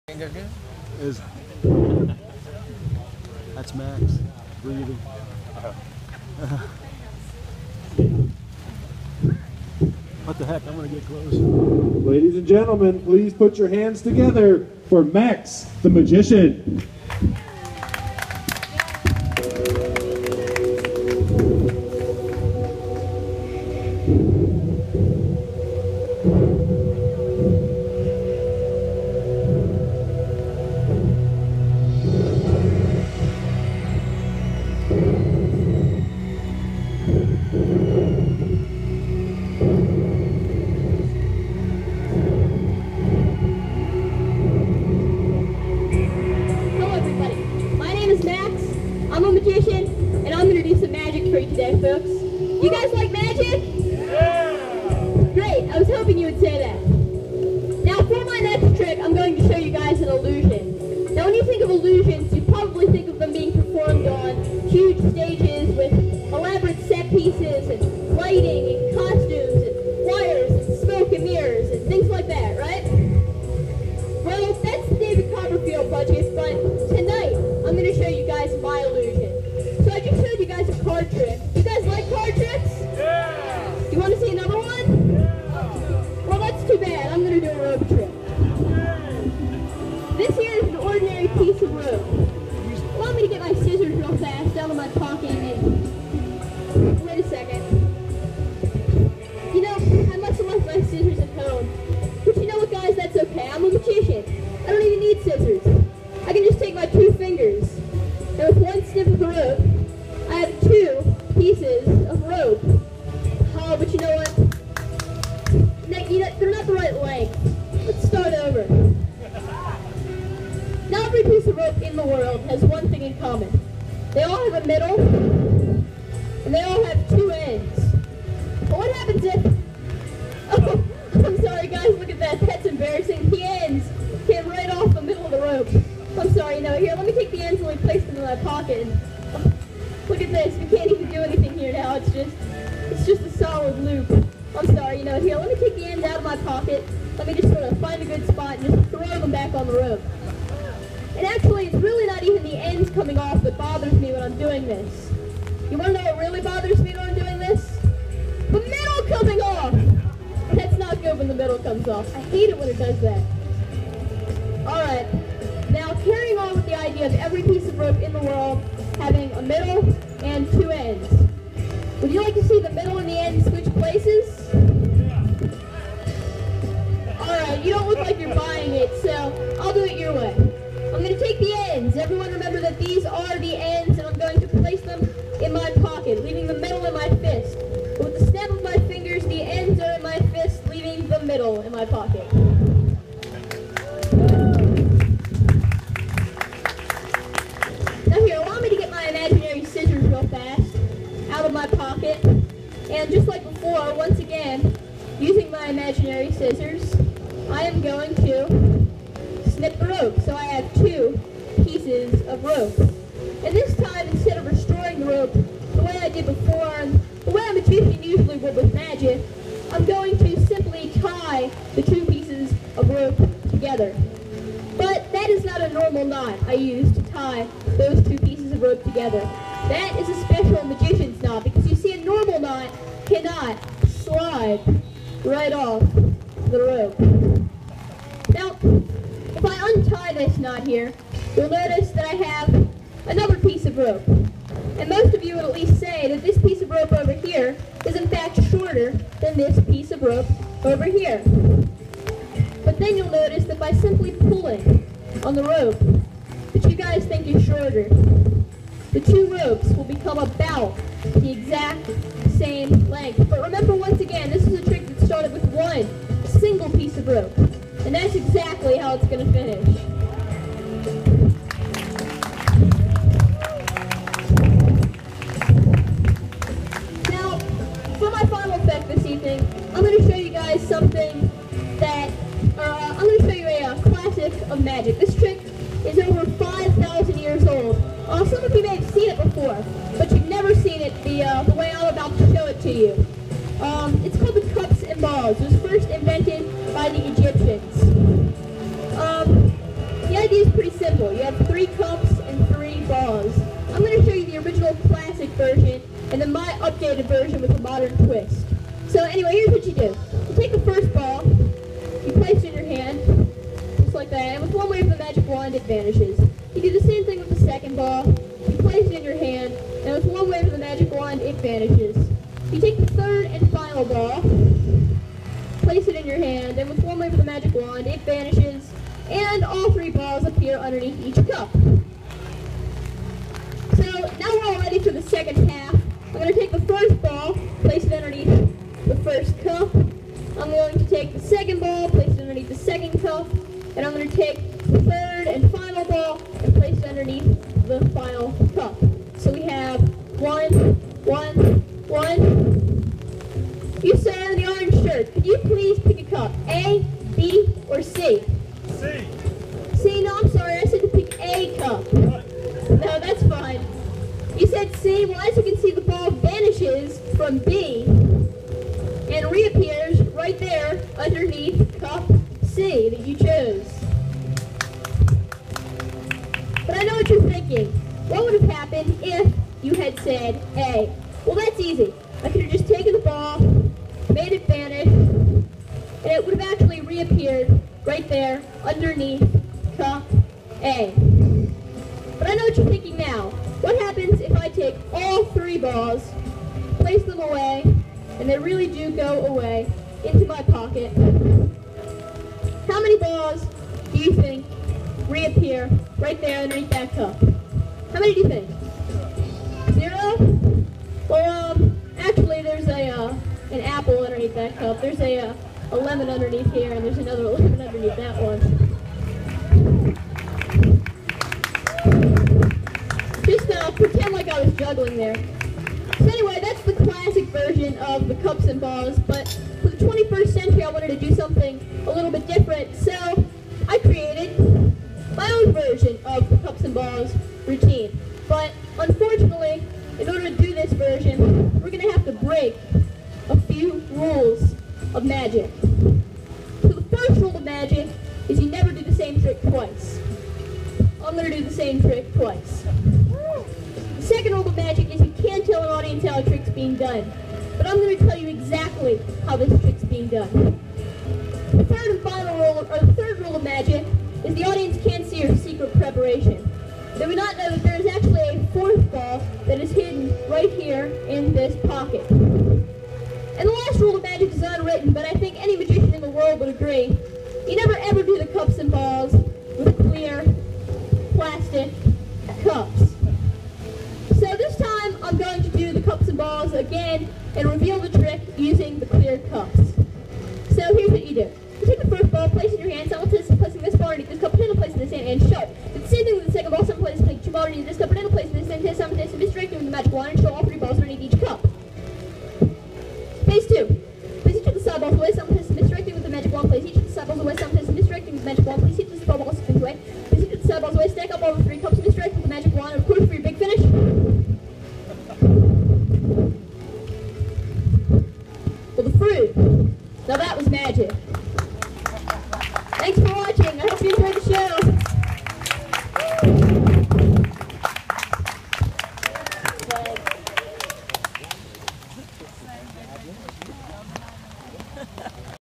Is that's Max breathing. What the heck? I'm gonna get close. Ladies and gentlemen, please put your hands together for Max the Magician. I'm a magician, and I'm going to do some magic for you today, folks. You guys like magic? Yeah! Great, I was hoping you would say that. Now, for my next trick, I'm going to show you guys an illusion. Now, when you think of illusions, you probably think of them being performed on huge stages with elaborate set pieces and lighting and costumes and wires and smoke and mirrors and things like that, right? Well, that's the David Copperfield budget, but tonight, I'm going to show you guys my illusion. So I just showed you guys a card trick. You guys like card tricks? Yeah! Do you want to see another one? Yeah! Well, that's too bad. I'm going to do a rope trick. This here is an ordinary piece of rope. Allow me to get my scissors real fast out of my pocket and... Wait a second. You know, I must have left my scissors at home. But you know what, guys? That's okay. I'm a magician. I don't even need scissors. I can just take my 2 fingers, and with one snip of the rope, I have 2 pieces of rope. Oh, but you know what? They're not the right length. Let's start over. Now every piece of rope in the world has one thing in common. They all have a middle, and they all have 2 ends. But what happens if... Oh, I'm sorry guys, look at that. That's embarrassing. The ends came right off the middle of the rope. I'm sorry, no, here, let me take the ends and let me place them in my pocket. Oh, look at this, we can't even do anything here now, it's just a solid loop. I'm sorry, here, let me take the ends out of my pocket. Let me just sort of find a good spot and just throw them back on the rope. And actually, it's really not even the ends coming off that bothers me when I'm doing this. You want to know what really bothers me when I'm doing this? The middle coming off! That's not good when the middle comes off. I hate it when it does that. Alright. Now, carrying on with the idea of every piece of rope in the world having a middle and 2 ends. Would you like to see the middle and the end switch places? Alright, you don't look like you're buying it, so I'll do it your way. I'm going to take the ends. Everyone remember that these are the ends, and I'm going to place them in my pocket, leaving the middle in my fist. With the snap of my fingers, the ends are in my fist, leaving the middle in my pocket. Now here, allow me to get my imaginary scissors real fast out of my pocket. And just like before, once again, using my imaginary scissors, I am going to snip the rope. So I have 2 pieces of rope. And this time, instead of restoring the rope the way I did before, and the way a magician usually would with magic, I'm going to simply tie the 2 pieces of rope together. But that is not a normal knot I use to tie those 2 pieces of rope together. That is a special magician's knot, because you see a normal knot cannot slide right off the rope. Now, if I untie this knot here, you'll notice that I have another piece of rope. And most of you would at least say that this piece of rope over here is in fact shorter than this piece of rope over here. But then you'll notice that by simply pulling on the rope that you guys think is shorter, the 2 ropes will become about the exact same length. But remember, once again, this is a trick that started with 1 single piece of rope. And that's exactly how it's going to finish. Now, for my final effect this evening, I'm going to show you guys something that, I'm going to show you a classic of magic. This trick is over 5,000 years old. Some of you may have seen it before, but you've never seen it the way I'm about to show it to you. It's called the cups and balls. It was first invented by the Egyptians. simple. You have 3 cups and 3 balls. I'm going to show you the original classic version and then my updated version with a modern twist. So anyway, here's what you do. You take the first ball, you place it in your hand, just like that, and with one wave of the magic wand, it vanishes. You do the same thing with the second ball. You place it in your hand, and with one wave of the magic wand, it vanishes. You take the third and final ball, place it in your hand, and with one wave of the magic wand, it vanishes, and all 3 balls appear underneath each cup. So now we're all ready for the second half. I'm going to take the first ball, place it underneath the first cup. I'm going to take the second ball, place it underneath the second cup, and I'm going to take the third and final ball and place it underneath the final cup. So we have 1, 1, 1. You sir in the orange shirt, could you please pick a cup? A, B, or C? C. C, no, I'm sorry, I said to pick a cup. No, that's fine. You said C, well as you can see the ball vanishes from B and reappears right there underneath cup C that you chose. But I know what you're thinking. What would have happened if you had said A? Well, that's easy. I could have just taken the ball, made it vanish, and it would have actually reappeared right there underneath cup A. But I know what you're thinking now. What happens if I take all 3 balls, place them away, and they really do go away into my pocket? How many balls do you think reappear right there underneath that cup? How many do you think? 0? Well, actually there's an apple underneath that cup. There's a lemon underneath here, and there's another lemon underneath that one. Just pretend like I was juggling there. So anyway, that's the classic version of the cups and balls, but for the 21st century I wanted to do something a little bit different, so I created my own version of the cups and balls routine. But unfortunately, in order to do this version, we're going to have to break a few rules of magic. So the first rule of magic is you never do the same trick twice. I'm going to do the same trick twice. The second rule of magic is you can't tell an audience how a trick's being done. But I'm going to tell you exactly how this trick's being done. The third and final rule, or the third rule of magic, is the audience can't see your secret preparation. They would not know that there is actually a 4th ball that is hidden right here in this pocket. And the last rule of magic is unwritten, but I think any magician in the world would agree. You never ever do the cups and balls with clear plastic cups. So this time I'm going to do the cups and balls again and reveal the trick using the clear cups. So here's what you do. You take the first ball, place it in your hand, simultaneously placing this ball underneath this cup, put it in place in this hand, and shut. Do the same thing with the second ball, simultaneously place 2 balls underneath this cup, put it in place in this hand, simultaneously misdirecting with the magic wand, and show all 3 balls underneath each cup. Phase 2. Place each of the side balls away, simultaneously misdirecting with the magic wand, place each of the side balls away, simultaneously